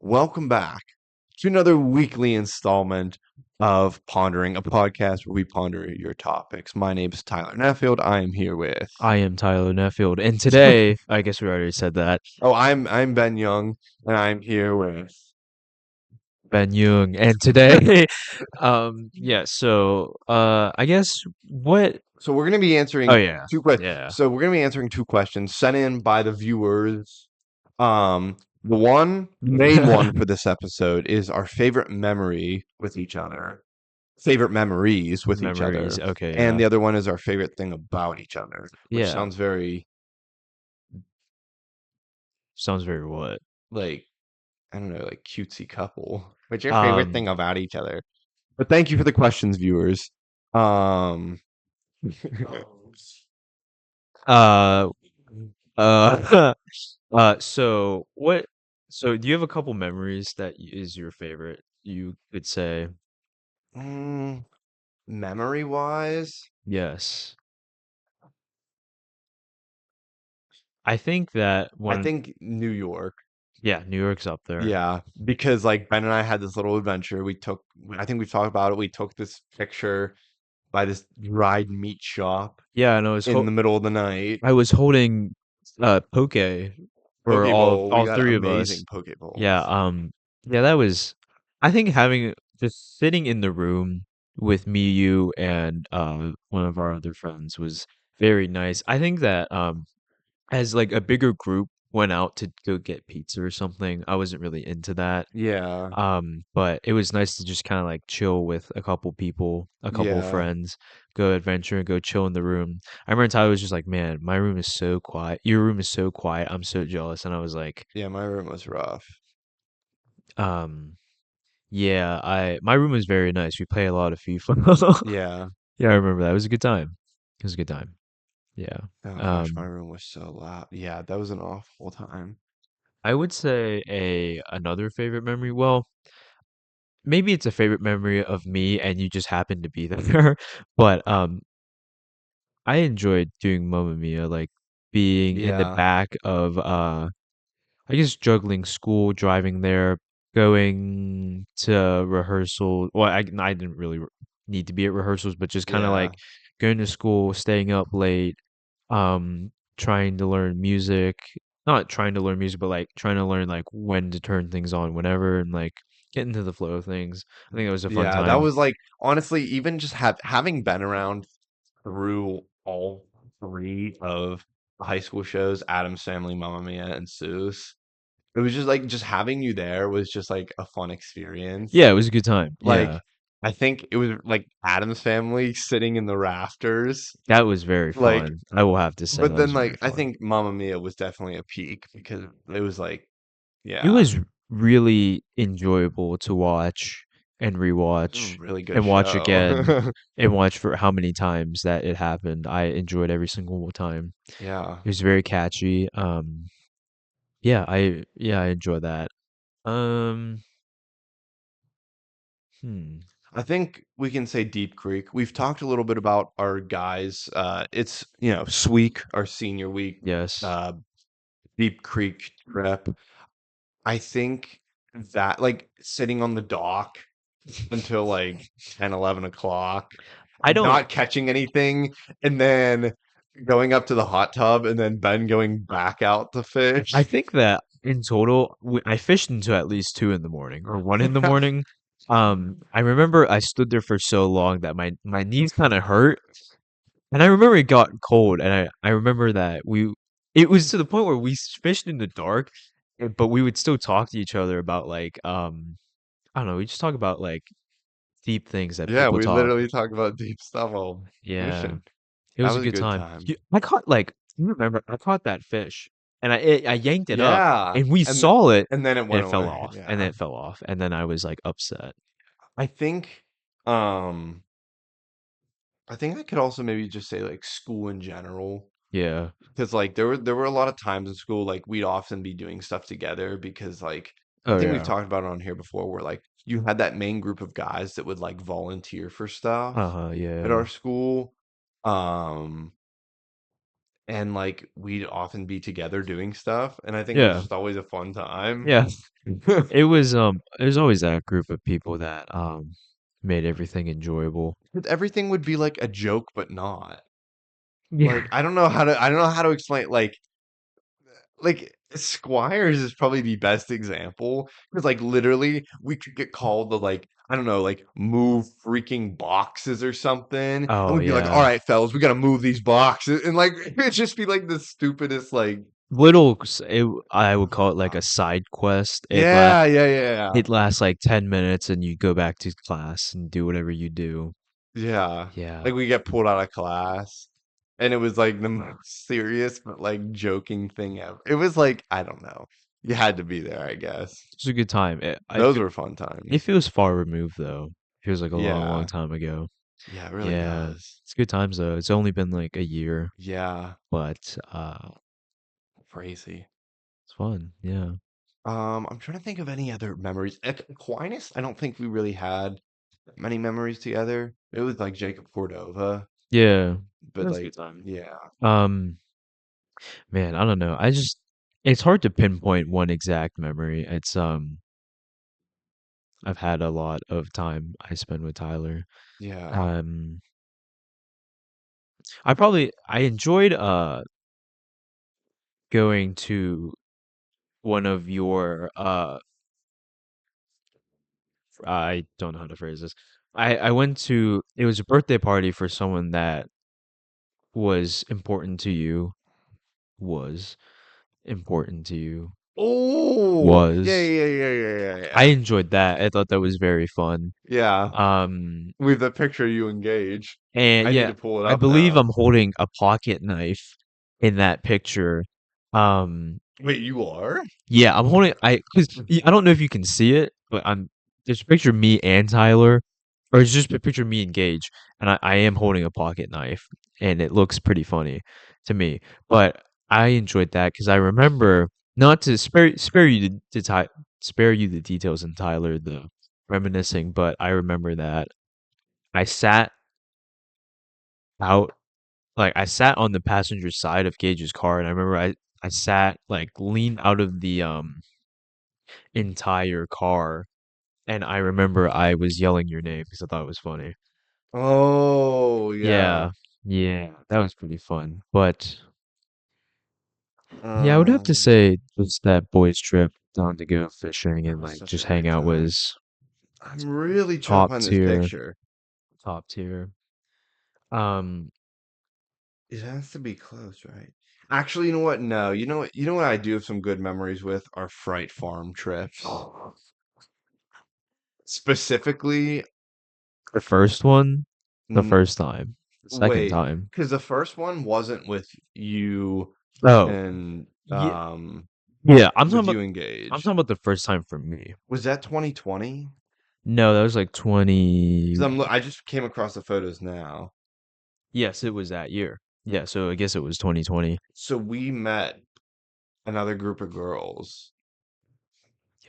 Welcome back to another weekly installment of Pondering, a podcast where we ponder your topics. My name is Tyler Neffield. I am here with I am Tyler Neffield, and today, I guess we already said that, I'm Ben Young, and I'm here with Ben Jung, and today, I guess what, so we're gonna be oh answering yeah, two questions. yeah, So we're gonna be answering two questions sent in by the viewers. The main one for this episode is our favorite memory with each other. Favorite memories with each memories, other, okay, and yeah, the other one is our favorite thing about each other, which yeah, sounds very sounds very what, like I don't know, like cutesy couple. What's your favorite um, thing about each other? But thank you for the questions, viewers. Um, uh, uh, so what, so do you have a couple memories that is your favorite, you could say? mm, memory wise, Yes, I think that I when, think New York. yeah, New York's up there. Yeah, because like Ben and I had this little adventure. I think we've talked about it. We took this picture by this dried meat shop Yeah, and in the middle of the night. I was holding poke for Poke bowl. We all got three of us. amazing poke Yeah, bowls. yeah, that was I think having just sitting in the room with me, you, and one of our other friends was very nice. I think that as like a bigger group went out to go get pizza or something, I wasn't really into that. Yeah, But it was nice to just kind of like chill with a couple people, a couple of yeah, friends, go adventure and go chill in the room. I remember Tyler was just like, "Man, my room is so quiet. Your room is so quiet. I'm so jealous." And I was like, yeah. My room was rough. um, yeah, I my room was very nice. We play a lot of FIFA. Yeah. Yeah, I remember that. It was a good time. It was a good time. Yeah. Oh gosh, my Um, room was so loud. Yeah, that was an awful time. I would say a another favorite memory. Well, maybe it's a favorite memory of me and you just happened to be there. But I enjoyed doing Mamma Mia, like being in the Yeah, back of I guess juggling school, driving there, going to rehearsal. Well, I didn't really need to be at rehearsals, but just kind of yeah, like going to school, staying up late, trying to learn music. Not trying to learn music, but like trying to learn like when to turn things on whenever and like get into the flow of things. I think it was a fun yeah. That time. was like honestly, even just having been around through all three of the high school shows, Adam's Family, Mamma Mia, and Seuss. It was just like just having you there was just like a fun experience. Yeah, it was a good time. Like Yeah. I think it was like Adam's Family sitting in the rafters. That was very Like, fun. I will have to say but that was then very like I fun. think Mamma Mia was definitely a peak because it was like, It yeah, was really enjoyable to watch and it was a rewatch really good and watch again show. and watch for how many times that it happened. I enjoyed every single time. Yeah. It was very catchy. I enjoy that. Um, hmm. I think we can say Deep Creek. We've talked a little bit about our guys. It's, Sweek, our senior week, Yes. uh, Deep Creek trip. I think that like sitting on the dock until like 10, 11 o'clock, I don't not catching anything, and then going up to the hot tub and then Ben going back out to I fish. think that in total, I fished until at least 2 in the morning or 1 in the morning. I remember I stood there for so long that my knees kind of hurt. And I remember it got cold, and I remember that it was to the point where we fished in the dark, but we would still talk to each other about like I don't know, we just talk about like deep things that Yeah, people we talk. literally talk about deep stuff while Yeah, fishing. it That was a was a good good time. time. I caught like you remember I caught that fish, and I yanked it up, Yeah, and we and saw it, and then it and went it fell away. off, and then Yeah. it fell off, and then I was like upset. I think um I think I could also maybe just say like school in general. Yeah. Because like there were a lot of times in school like we'd often be doing stuff together because like I Oh think we've yeah. talked about it on here before where like you had that main group of guys that would like volunteer for stuff Uh-huh. at Yeah. our school. Um and like we'd often be together doing stuff, and I think it was Yeah. just always a fun time. Yeah. It was always that group of people that made everything enjoyable. 'Cause everything would be like a joke, but not. Yeah. Like I don't know how to explain like Squires is probably the best example because like literally we could get called to like I don't know like move freaking boxes or something and Oh we'd be like all yeah. right fellas we gotta move these boxes and like it'd just be like the stupidest like I would call it like a side quest. yeah It lasts like 10 minutes and you go back to class and do whatever you do. yeah Yeah. like we get pulled out of class and it was like the most serious but like joking thing ever. It was like I don't know, you had to be there I guess. It was a good time. Those were fun It times. feels far removed though. It feels like a long, long Yeah, time ago. yeah, it really Yeah. does. It's good times though. It's only been like a year, Yeah, but crazy. it's fun. Yeah. I'm trying to think of any other memories. Aquinas, I don't think we really had many memories together. It was like Jacob Cordova, Yeah. but That's a like, good time. yeah, Um, Man, I don't know. It's hard to pinpoint one exact memory. I've had a lot of time I spend with Tyler. yeah. Um, I enjoyed going to one of your I don't know how to phrase this. I went to it was a birthday party for someone that was important to you, was important to you, Oh, yeah, was. yeah, yeah, yeah, yeah, I yeah. enjoyed that. I thought that was very fun. Yeah, Um, with the picture you engaged. and I need yeah, to pull it I up believe now. I'm holding a pocket knife in that picture. Um, Wait, you are? yeah, I'm holding I don't know if you can see it, but I'm there's a picture of me and Tyler, or it's just a picture of me and Gage, and I am holding a pocket knife, and it looks pretty funny to me. But I enjoyed that because I remember not to spare you the details in Tyler the reminiscing, but I remember that I sat out I sat on the passenger side of Gage's car, and I remember I sat like leaned out of the entire car, and I remember I was yelling your name because I thought it was funny. Oh, yeah. Yeah, yeah, that was pretty fun. But yeah, I would have to Um, say just that boys' trip down to go fishing that and was like such just a hang great out time. was I'm really trying to top find this tier, picture. top tier. Um, It has to be close, right? Actually, you know what? No, you know what? You know what I do have some good memories with are Fright Farm trips. Specifically, the first one, the n first time, the second wait, time. because the first one wasn't with you Oh, and yeah, yeah. I'm Gage. talking about the first time for me. Was that 2020? No, that was like 20. Because I just came across the photos now. Yes, it was that year. Yeah, so I guess it was 2020. So we met another group of girls.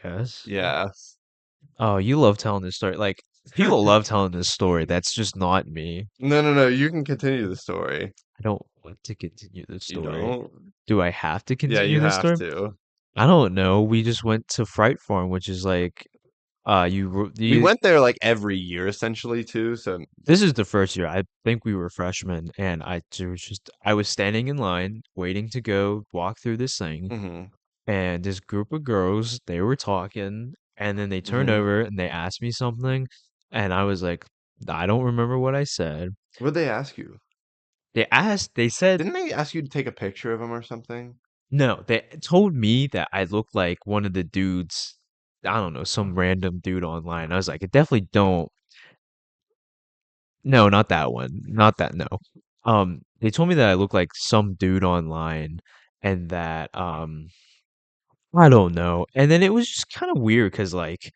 Yes. Yes. Oh, you love telling this story. Like, people love telling this story. That's just not me. No, no, no. You can continue the story. I don't want to continue the You story. don't? Do I have to Yeah, continue you the have story? to. I don't know. We just went to Fright Farm, which is like, We went there like every year essentially too. So, this is the first year. I think we were freshmen, and I was standing in line waiting to go walk through this thing, hmm and this group of girls, they were talking, and then they turned hmm over and they asked me something, and I was like, I don't remember what I said. What'd they ask you? They said, Didn't they ask you to take a picture of them or something? no, they told me that I looked like one of the dudes, I don't know, some random dude online. I was like, I definitely don't. No, not that one. Not that, no. They told me that I look like some dude online and that, I don't know. And then it was just kind of weird because, like, it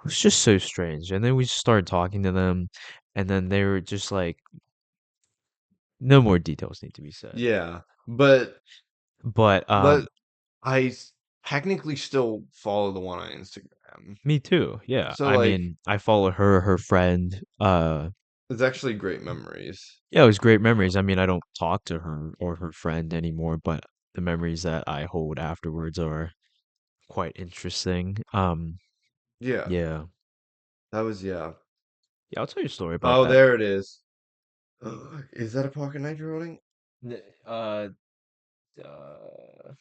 was just so strange. And then we just started talking to them, and then they were just like, no more details need to be said. Yeah, but But let technically still follow the one on Instagram. me too. Yeah. So I like, mean, I follow her friend. It's actually great memories. Yeah, it was great memories. I mean, I don't talk to her or her friend anymore, but the memories that I hold afterwards are quite interesting. Yeah, Yeah. that was yeah. Yeah, I'll tell you a story about Oh, that. there it is. Is that a pocket knife you're holding? N- Uh, uh,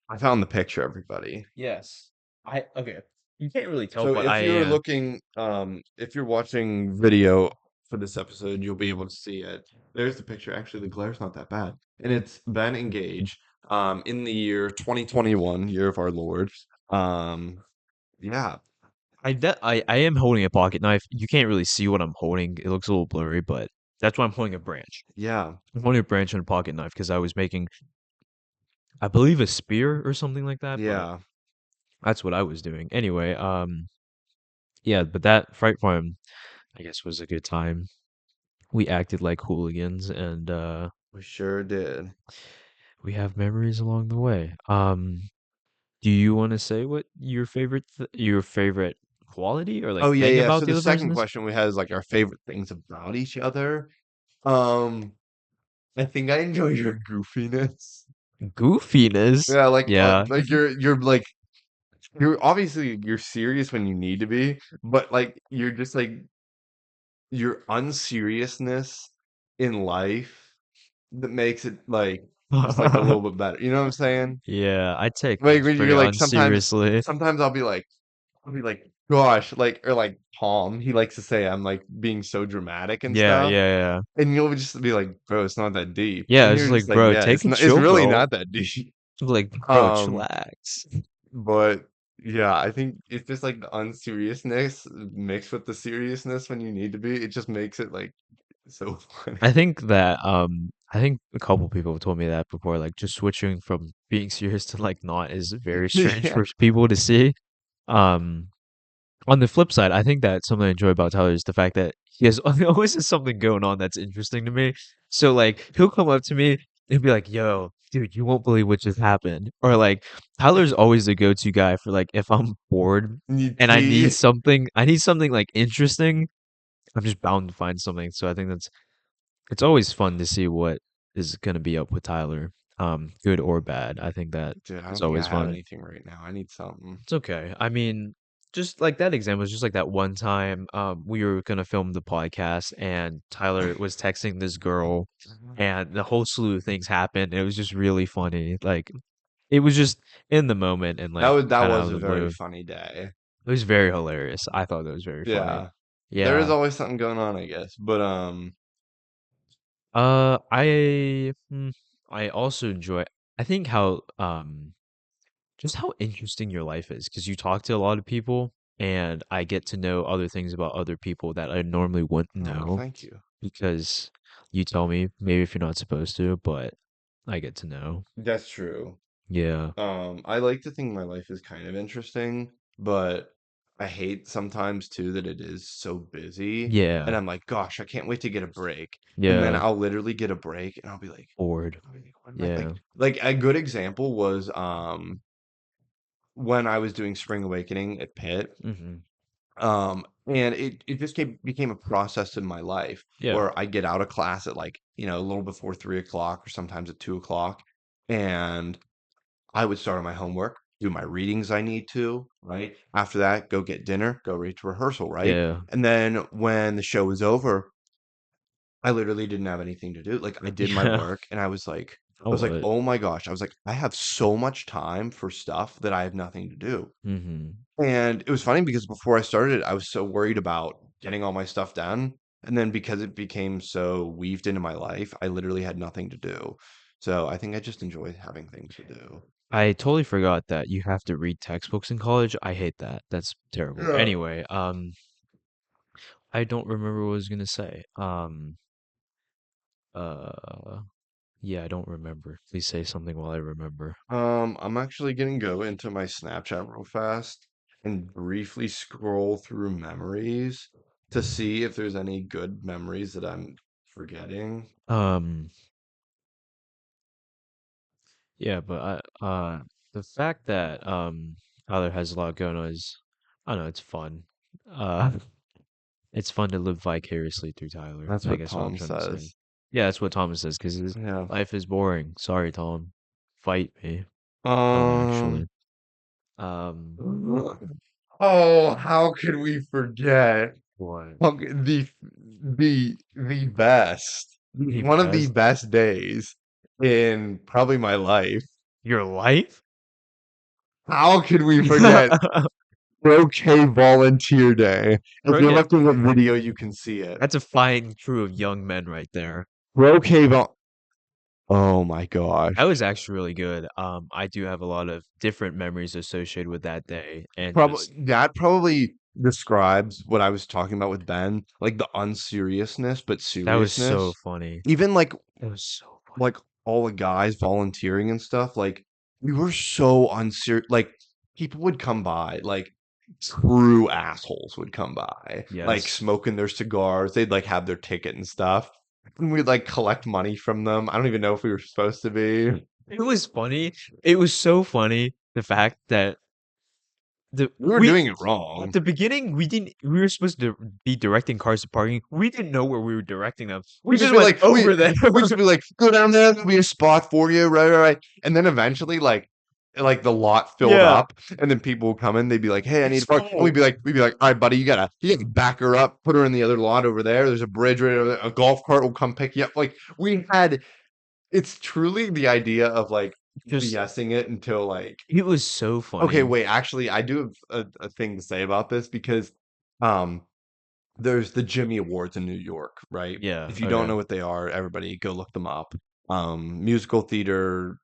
I found the picture, everybody. yes. Okay. You can't really tell, So but if you're looking, if you're watching video for this episode, you'll be able to see it. There's the picture. Actually, the glare's not that bad, and it's Ben engaged, in the year 2021, year of our Lord. Um, yeah, I am holding a pocket knife. You can't really see what I'm holding. It looks a little blurry, but that's why I'm holding a branch. yeah, I'm holding a branch and a pocket knife because I was making, I believe, a spear or something like that, but yeah. that's what I was doing. Anyway, yeah, but that Fright Farm, I guess, was a good time. We acted like hooligans and We sure did. we have memories along the way. Do you want to say what your favorite quality or like Oh yeah, thing yeah. about So the the other person second is? question we had is like our favorite things about each other. Um, I think I enjoy your goofiness. Goofiness. Yeah, Yeah. like you're obviously you're serious when you need to be, but like you're just like your unseriousness in life that makes it like just like a little bit better. You know what I'm saying? Yeah, I take Like things when pretty you're like unseriously. sometimes I'll be like, gosh, like or like Tom, he likes to say I'm like being so dramatic and Yeah, stuff. yeah, yeah. And you'll just be like, bro, it's not that deep. Yeah, And it's you're like, just like, bro, yeah, take a it's chill, really bro. not that deep. Like, bro, Um, chillax. but yeah, I think it's just like the unseriousness mixed with the seriousness when you need to be. It just makes it like so I funny. think that I think a couple people have told me that before, like just switching from being serious to like not is very strange Yeah. for people to see. Um on the flip side, I think that something I enjoy about Tyler is the fact that he has always has something going on that's interesting to me. So like he'll come up to me and be like, "Yo, dude, you won't believe what just happened." Or like Tyler's always the go-to guy for like if I'm bored and Tea. I need something like interesting, I'm just bound to find something. So I think that's it's always fun to see what is gonna be up with Tyler, good or bad. I think that Dude, I is don't think I always have fun. anything right now. I need something. It's okay. I mean, just like that example is just like that one time we were gonna film the podcast and Tyler was texting this girl and the whole slew of things happened. And it was just really funny. Like it was just in the moment and like That kind of out was of a the very blue. funny day. It was very hilarious. I thought it was very funny. Yeah. There is Yeah. always something going on, I guess. But I also enjoy I think how just how interesting your life is because you talk to a lot of people and I get to know other things about other people that I normally wouldn't oh, know thank you. because you tell me maybe if you're not supposed to, but I get to know. That's true. Yeah. I like to think my life is kind of interesting, but I hate sometimes too that it is so busy. And Yeah. I'm like, gosh, I can't wait to get a break. And then Yeah. I'll literally get a break and Bored. I'll be like, what am I Yeah. like a good example was when I was doing Spring Awakening at Pitt. Mm-hmm. And it just became a process in my life Yeah. where I get out of class at like, a little before 3 o'clock or sometimes at 2 o'clock. And I would start on my homework, do my readings I need to, right? After that, go get dinner, go read to rehearsal, right? Yeah. And then when the show was over, I literally didn't have anything to do. Like I did my Yeah. work and I I was love like, it. "Oh my gosh." I was like, "I have so much time for stuff that I have nothing to do." Mm-hmm. And it was funny because before I started, I was so worried about getting all my stuff done. And then because it became so weaved into my life, I literally had nothing to do. So I think I just enjoy having things to do. I totally forgot that you have to read textbooks in college. I hate that. That's terrible. Yeah. Anyway, I don't remember what I was gonna say. Uh, yeah, I don't remember. Please say something while I remember. I'm actually gonna go into my Snapchat real fast and briefly scroll through memories to see if there's any good memories that I'm forgetting. Um, yeah, but the fact that Tyler has a lot going on is, I don't know, it's fun. Uh, It's fun to live vicariously through Tyler. That's I what guess what I'm Tom trying to say. says. Yeah, that's what Thomas says because his Yeah. life is boring. Sorry, Tom. Fight me. Don't Um. actually. Um, Oh, how could we forget? what? The best, The one of the best. best days in probably my life. Your life? How could we forget Croquet Volunteer Day? If you Okay, look in the video, you can see it. that's a fine crew of young men right there. Croquet Vol. Oh my That gosh. was actually really good. I do have a lot of different memories associated with that day, and Probably just that probably describes what I was talking about with Ben, like the unseriousness but that was so seriousness. funny. Even It was so funny. like all the guys volunteering and stuff, like we were so unserious. Like people would come by, like true assholes would come by, like Yes. smoking their cigars. They'd like have their ticket and stuff. And we'd like collect money from them. I don't even know if we were supposed to be. It was funny. It was so funny the fact that the We were we doing it at wrong. the beginning we were supposed to be directing cars to parking. We didn't know where we were directing them. We We just just be went like, over there. we just be like, go down there, there'll be a spot for you, right, right, right. And then eventually, like the lot filled Yeah. up, and then people would come in, they'd be like, hey, I need It's to park. And full. we'd be like, all right, buddy, you gotta back her up, put her in the other lot over there. There's a bridge right over there. A golf cart will come pick you up. Like it's truly the idea of like Just BSing it until like, it was so okay, funny. wait, actually, I do have a thing to say about this because, um, there's the Jimmy Awards in New York, right? Yeah, If you don't okay. know what they are, everybody go look them up. Musical theater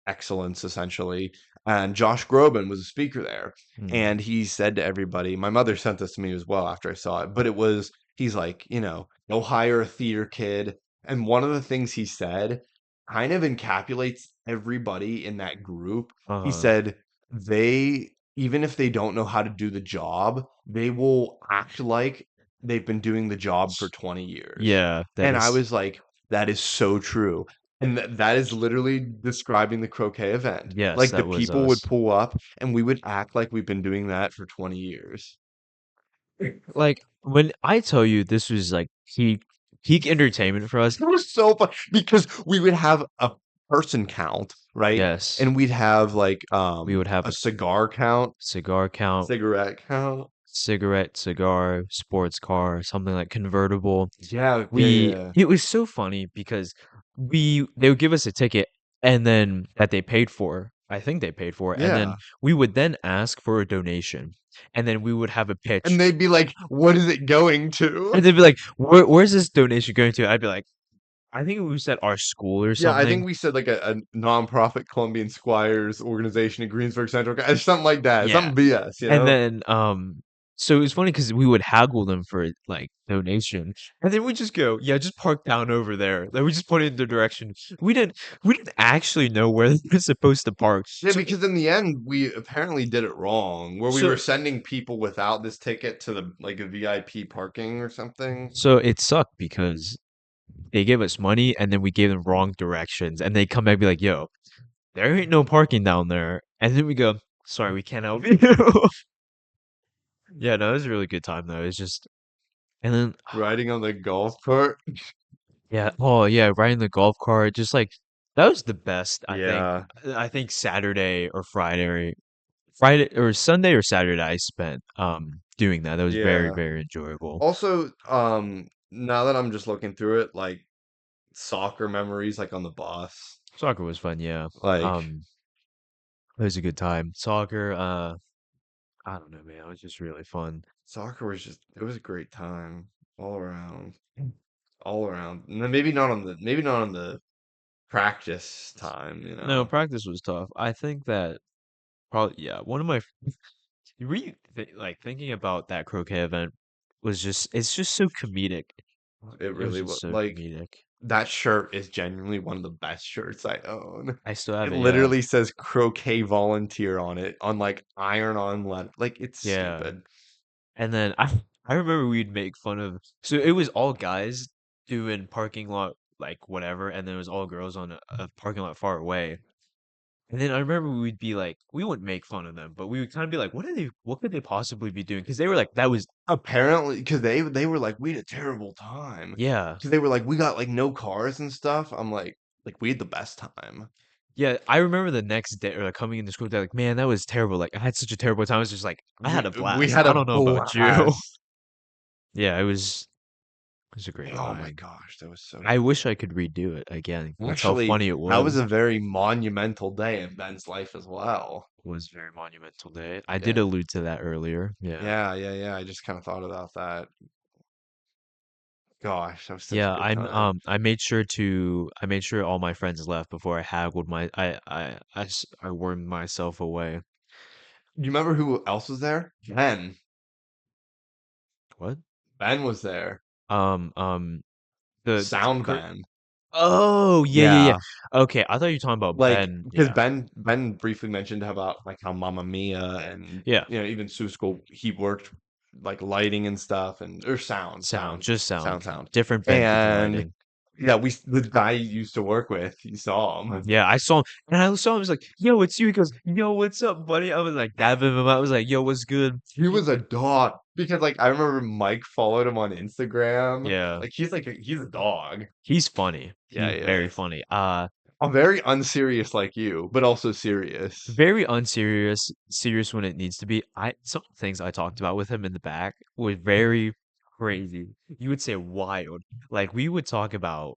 excellence, essentially. And Josh Groban was a speaker there. Hmm. And he said to everybody, my mother sent this to me as well after I saw it, but he's like, go hire a theater kid. And one of the things he said kind of encapsulates everybody in that group. He Uh, said, even if they don't know how to do the job, they will act like they've been doing the job for 20 years. yeah, that And I is was like, that is so true. And that is literally describing the croquet event. yes, Like the that was people would us. pull up and we would act like we've been doing that for 20 years. Like when I tell you this was like peak entertainment for us. It was so fun because we would have a person count, right? Yes, And we'd have like we would have a a cigar count, cigar count, cigarette count. cigar, sports car, something like convertible. Yeah, yeah, yeah. It was so funny because they would give us a ticket and then that they paid for. I think they paid for, and then Yeah. we would then ask for a donation, and then we would have a And pitch, they'd be like, what is it going to? and they'd be like, where's this donation going to?" I'd be like, "I think we said our school or Yeah, I something." think we said like a nonprofit Colombian Squires organization in Greensburg Central, something like that, Yeah. something BS, you And know? then, so it was funny because we would haggle them for like donation, and then we just go, yeah, just park down over there. Like we just put it in the direction. We didn't actually know where we're supposed to park. Yeah, because in the end, we apparently did it wrong, where we were So, sending people without this ticket to the like a VIP parking or something. so it sucked because they gave us money and then we gave them wrong directions, and they come back and be like, yo, there ain't no parking down there, and then we go, sorry, we can't help you. Yeah, no, it was a really good time though. It's just, and then Riding on the golf cart. yeah. Oh, yeah. Riding the golf cart, just like that was the best. I think. Yeah, I think Saturday or Friday or Sunday or Saturday, I spent doing that. That was very yeah. very enjoyable. Also, now that I'm just looking through it, like soccer memories, like on the bus, Soccer was fun. Yeah. like Um, it was a good time. Soccer. I don't know, man. It was just really fun. soccer was just, it was a great time all around, all around. And then maybe not on the practice time, you No, know. practice was tough. I think that probably yeah. One of my like thinking about that croquet event was just it's just so comedic. It It was really just was so like comedic. that shirt is genuinely one of the best shirts I own. I still have It it, yeah. literally says croquet volunteer on it on like iron on lead. Like it's Yeah. stupid. And then I remember we'd make fun of so it was all guys doing parking lot like whatever, and then it was all girls on a parking lot far away. And then I remember we'd be like, we wouldn't make fun of them, but we would kind of be like, what could they possibly be doing? Because they were like, that was, Apparently, because they were like, we had a terrible time. yeah, Because they were like, we got like no cars and stuff. I'm like we had the best time. yeah. I remember the next day, or like coming into school, they're like, man, that was terrible. Like, I had such a terrible time. I was just like, I had a We blast. had I a don't know about you. blast. Yeah, it was a great Oh my time. gosh, that was so I fun. wish I could redo it again. That's how Actually, funny it that was was. a very monumental day in Ben's life as well. It was a very monumental day. I did Yeah, allude to that earlier. Yeah. yeah. I just kind of thought about that. Gosh, that was such a Yeah, good time. I made sure all my friends left before I haggled I wormed myself away. You remember who else was there? Ben. What? Ben was there. Um, um, the Sound girl. Ben. Oh, yeah, yeah, yeah. Yeah. Okay, I thought you were talking about Like, Ben. because Yeah, Ben briefly mentioned about like how Mamma Mia and yeah. even Sue School he worked like lighting and stuff and or Sound, just sound. sound. Different Ben for the And lighting. yeah, the guy you used to work with, you saw him. Yeah, I saw him, and I saw him. I was like, "Yo, it's you." He goes, "Yo, what's up, buddy?" I was like, dabbing him. I was like, "Yo, what's good?" He was a dog because like I remember Mike followed him on Instagram. Yeah, Like he's a dog. he's funny. Yeah, He's he very is. funny. I'm very unserious like you, but also serious. Very unserious, serious when it needs to be. I Some things I talked about with him in the back were very crazy. You would say wild. Like we would talk about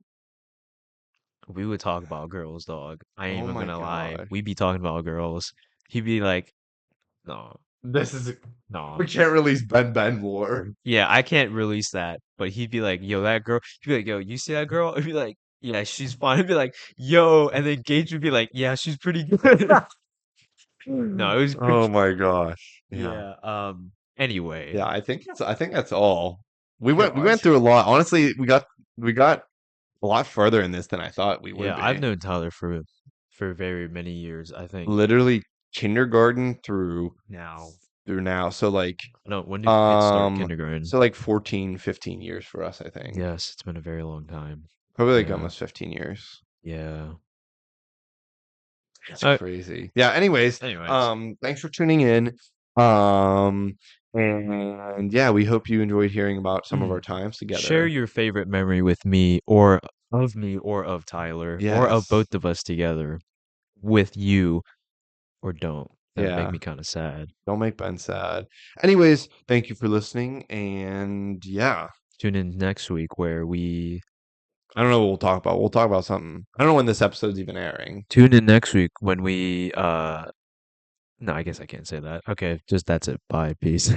girls, dog. I ain't Oh even my gonna lie. god. We'd be talking about girls. He'd be like, no, This is no. we can't release Ben War. Yeah, I can't release that. But he'd be like, yo, that girl. He'd be like, yo, you see that girl? I'd be like, yeah, she's fine. I'd be like, yo, and then Gage would be like, yeah, she's pretty good. No, it was Oh my gosh. Yeah. yeah. Anyway, Yeah, I think that's all. We went gosh. through a lot. Honestly, we got a lot further in this than I thought we would Yeah, I've be. known Tyler for very many years, I think. Literally kindergarten Now, through now. So like I don't when do kids start um kindergarten? so like 14, 15 years for us, I think. Yes, it's been a very long time. Probably like Yeah. almost 15 years. Yeah. It's Uh, crazy. Yeah, anyways, anyways. thanks for tuning in. Um and yeah, we hope you enjoyed hearing about some of our times Share together. your favorite memory with me or of Tyler or of Yes. both of us together with you or don't. That'd make Yeah. me kind of sad. Don't make Ben sad. Anyways, thank you for listening. And yeah, Tune in next week where we I don't know what we'll talk about. We'll talk about something. I don't know when this episode's even airing. tune in next week when we no, I guess I can't say that. Okay, just that's it. Bye. Peace.